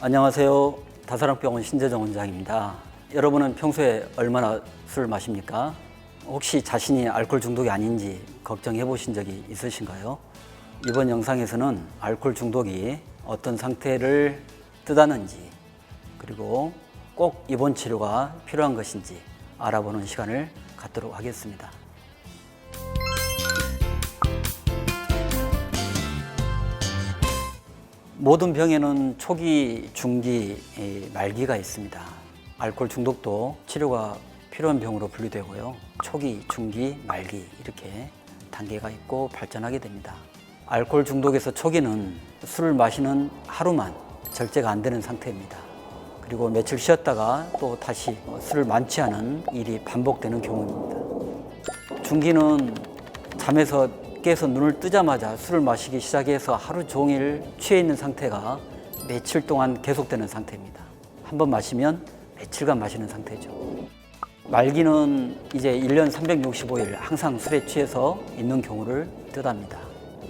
안녕하세요. 다사랑병원 신재정 원장입니다. 여러분은 평소에 얼마나 술을 마십니까? 혹시 자신이 알코올 중독이 아닌지 걱정해 보신 적이 있으신가요? 이번 영상에서는 알코올 중독이 어떤 상태를 뜻하는지, 그리고 꼭 입원 치료가 필요한 것인지 알아보는 시간을 갖도록 하겠습니다. 모든 병에는 초기, 중기, 말기가 있습니다. 알코올 중독도 치료가 필요한 병으로 분류되고요. 초기, 중기, 말기 이렇게 단계가 있고 발전하게 됩니다. 알코올 중독에서 초기는 술을 마시는 하루만 절제가 안 되는 상태입니다. 그리고 며칠 쉬었다가 또 다시 술을 만취하는 일이 반복되는 경우입니다. 중기는 잠에서 깨서 눈을 뜨자마자 술을 마시기 시작해서 하루 종일 취해 있는 상태가 며칠 동안 계속되는 상태입니다. 한 번 마시면 며칠간 마시는 상태죠. 말기는 이제 1년 365일 항상 술에 취해서 있는 경우를 뜻합니다.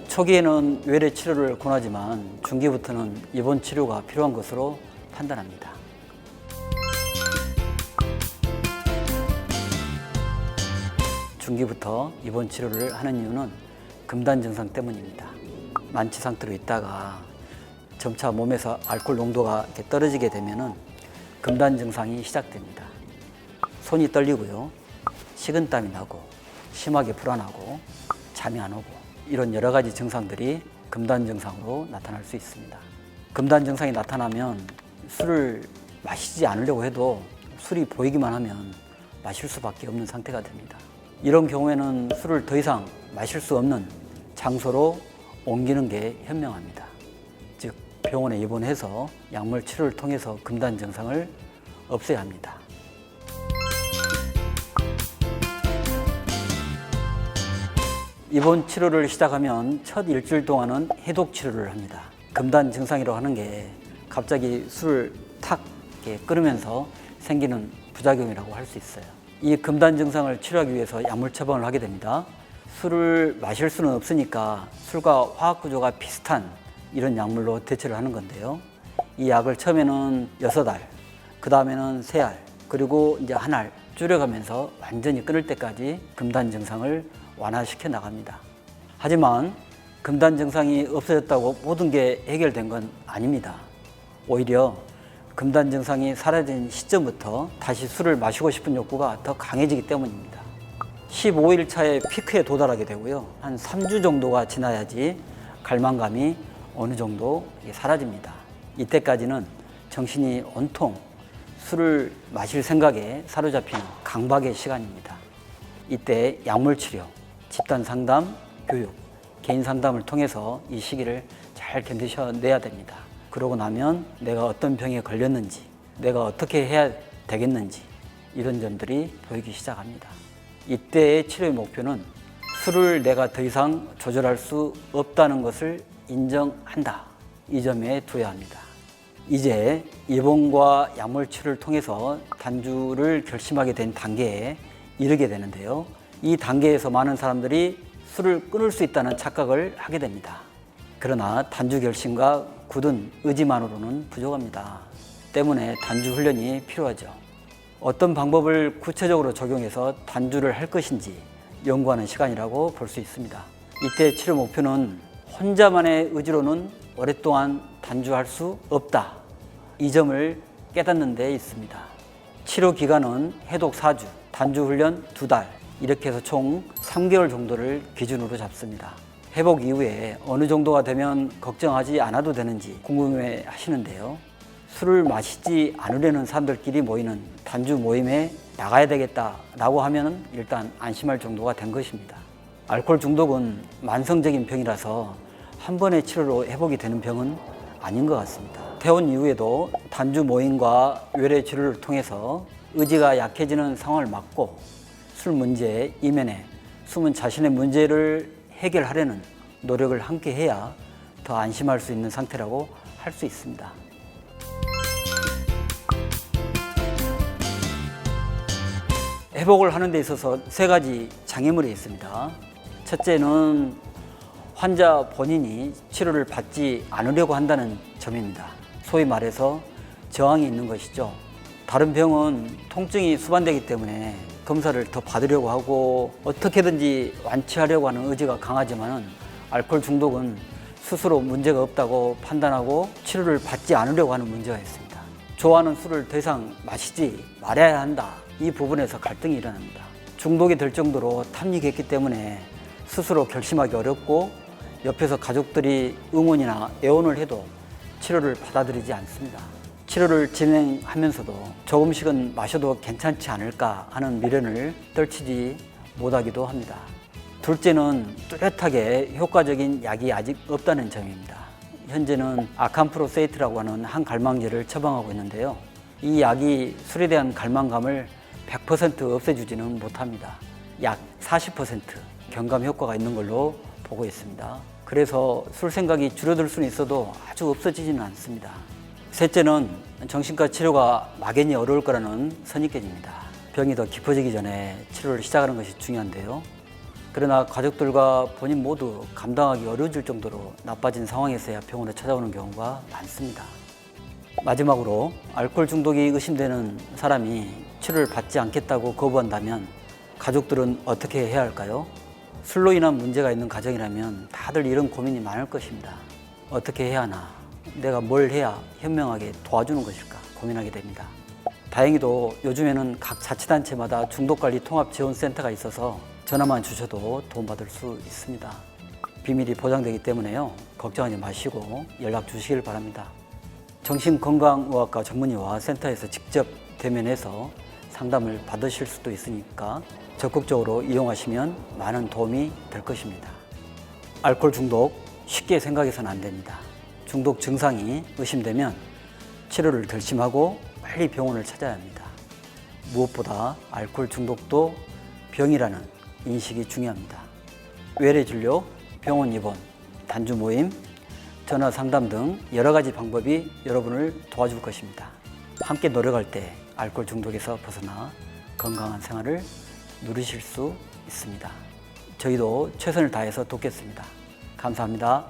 초기에는 외래 치료를 권하지만 중기부터는 입원 치료가 필요한 것으로 판단합니다. 중기부터 입원 치료를 하는 이유는 금단 증상 때문입니다. 만취 상태로 있다가 점차 몸에서 알코올 농도가 이렇게 떨어지게 되면은 금단 증상이 시작됩니다. 손이 떨리고요, 식은땀이 나고, 심하게 불안하고, 잠이 안 오고, 이런 여러 가지 증상들이 금단 증상으로 나타날 수 있습니다. 금단 증상이 나타나면 술을 마시지 않으려고 해도 술이 보이기만 하면 마실 수밖에 없는 상태가 됩니다. 이런 경우에는 술을 더 이상 마실 수 없는 장소로 옮기는 게 현명합니다. 즉, 병원에 입원해서 약물 치료를 통해서 금단 증상을 없애야 합니다. 입원 치료를 시작하면 첫 일주일 동안은 해독 치료를 합니다. 금단 증상이라고 하는 게 갑자기 술을 탁 끊으면서 생기는 부작용이라고 할 수 있어요. 이 금단 증상을 치료하기 위해서 약물 처방을 하게 됩니다. 술을 마실 수는 없으니까 술과 화학 구조가 비슷한 이런 약물로 대처를 하는 건데요. 이 약을 처음에는 6알, 그 다음에는 3알, 그리고 이제 1알 줄여가면서 완전히 끊을 때까지 금단 증상을 완화시켜 나갑니다. 하지만 금단 증상이 없어졌다고 모든 게 해결된 건 아닙니다. 오히려 금단 증상이 사라진 시점부터 다시 술을 마시고 싶은 욕구가 더 강해지기 때문입니다. 15일 차에 피크에 도달하게 되고요. 한 3주 정도가 지나야지 갈망감이 어느 정도 사라집니다. 이때까지는 정신이 온통 술을 마실 생각에 사로잡히는 강박의 시간입니다. 이때 약물 치료, 집단 상담, 교육, 개인 상담을 통해서 이 시기를 잘 견디셔내야 됩니다. 그러고 나면 내가 어떤 병에 걸렸는지, 내가 어떻게 해야 되겠는지 이런 점들이 보이기 시작합니다. 이때의 치료의 목표는 술을 내가 더 이상 조절할 수 없다는 것을 인정한다. 이 점에 두어야 합니다. 이제 입원과 약물 치료를 통해서 단주를 결심하게 된 단계에 이르게 되는데요. 이 단계에서 많은 사람들이 술을 끊을 수 있다는 착각을 하게 됩니다. 그러나 단주 결심과 굳은 의지만으로는 부족합니다. 때문에 단주 훈련이 필요하죠. 어떤 방법을 구체적으로 적용해서 단주를 할 것인지 연구하는 시간이라고 볼 수 있습니다. 이때 치료 목표는 혼자만의 의지로는 오랫동안 단주할 수 없다. 이 점을 깨닫는 데 있습니다. 치료 기간은 해독 4주, 단주 훈련 2달, 이렇게 해서 총 3개월 정도를 기준으로 잡습니다. 회복 이후에 어느 정도가 되면 걱정하지 않아도 되는지 궁금해 하시는데요. 술을 마시지 않으려는 사람들끼리 모이는 단주 모임에 나가야 되겠다라고 하면 일단 안심할 정도가 된 것입니다. 알코올 중독은 만성적인 병이라서 한 번의 치료로 회복이 되는 병은 아닌 것 같습니다. 퇴원 이후에도 단주 모임과 외래 치료를 통해서 의지가 약해지는 상황을 막고 술 문제 이면에 숨은 자신의 문제를 해결하려는 노력을 함께 해야 더 안심할 수 있는 상태라고 할 수 있습니다. 회복을 하는 데 있어서 3가지 장애물이 있습니다. 첫째는 환자 본인이 치료를 받지 않으려고 한다는 점입니다. 소위 말해서 저항이 있는 것이죠. 다른 병은 통증이 수반되기 때문에 검사를 더 받으려고 하고 어떻게든지 완치하려고 하는 의지가 강하지만 알코올 중독은 스스로 문제가 없다고 판단하고 치료를 받지 않으려고 하는 문제가 있습니다. 좋아하는 술을 더 이상 마시지 말아야 한다. 이 부분에서 갈등이 일어납니다. 중독이 될 정도로 탐닉했기 때문에 스스로 결심하기 어렵고 옆에서 가족들이 응원이나 애원을 해도 치료를 받아들이지 않습니다. 치료를 진행하면서도 조금씩은 마셔도 괜찮지 않을까 하는 미련을 떨치지 못하기도 합니다. 둘째는 뚜렷하게 효과적인 약이 아직 없다는 점입니다. 현재는 아캄프로세이트라고 하는 한 갈망제를 처방하고 있는데요. 이 약이 술에 대한 갈망감을 100% 없애주지는 못합니다. 약 40% 경감 효과가 있는 걸로 보고 있습니다. 그래서 술 생각이 줄어들 수는 있어도 아주 없어지지는 않습니다. 셋째는 정신과 치료가 막연히 어려울 거라는 선입견입니다. 병이 더 깊어지기 전에 치료를 시작하는 것이 중요한데요. 그러나 가족들과 본인 모두 감당하기 어려워질 정도로 나빠진 상황에서야 병원에 찾아오는 경우가 많습니다. 마지막으로 알코올 중독이 의심되는 사람이 치료를 받지 않겠다고 거부한다면 가족들은 어떻게 해야 할까요? 술로 인한 문제가 있는 가정이라면 다들 이런 고민이 많을 것입니다. 어떻게 해야 하나? 내가 뭘 해야 현명하게 도와주는 것일까 고민하게 됩니다. 다행히도 요즘에는 각 자치단체마다 중독관리 통합지원센터가 있어서 전화만 주셔도 도움받을 수 있습니다. 비밀이 보장되기 때문에요. 걱정하지 마시고 연락 주시길 바랍니다. 정신건강의학과 전문의와 센터에서 직접 대면해서 상담을 받으실 수도 있으니까 적극적으로 이용하시면 많은 도움이 될 것입니다. 알코올 중독 쉽게 생각해서는 안 됩니다. 중독 증상이 의심되면 치료를 결심하고 빨리 병원을 찾아야 합니다. 무엇보다 알코올 중독도 병이라는 인식이 중요합니다. 외래진료, 병원 입원, 단주 모임, 전화 상담 등 여러 가지 방법이 여러분을 도와줄 것입니다. 함께 노력할 때 알코올 중독에서 벗어나 건강한 생활을 누리실 수 있습니다. 저희도 최선을 다해서 돕겠습니다. 감사합니다.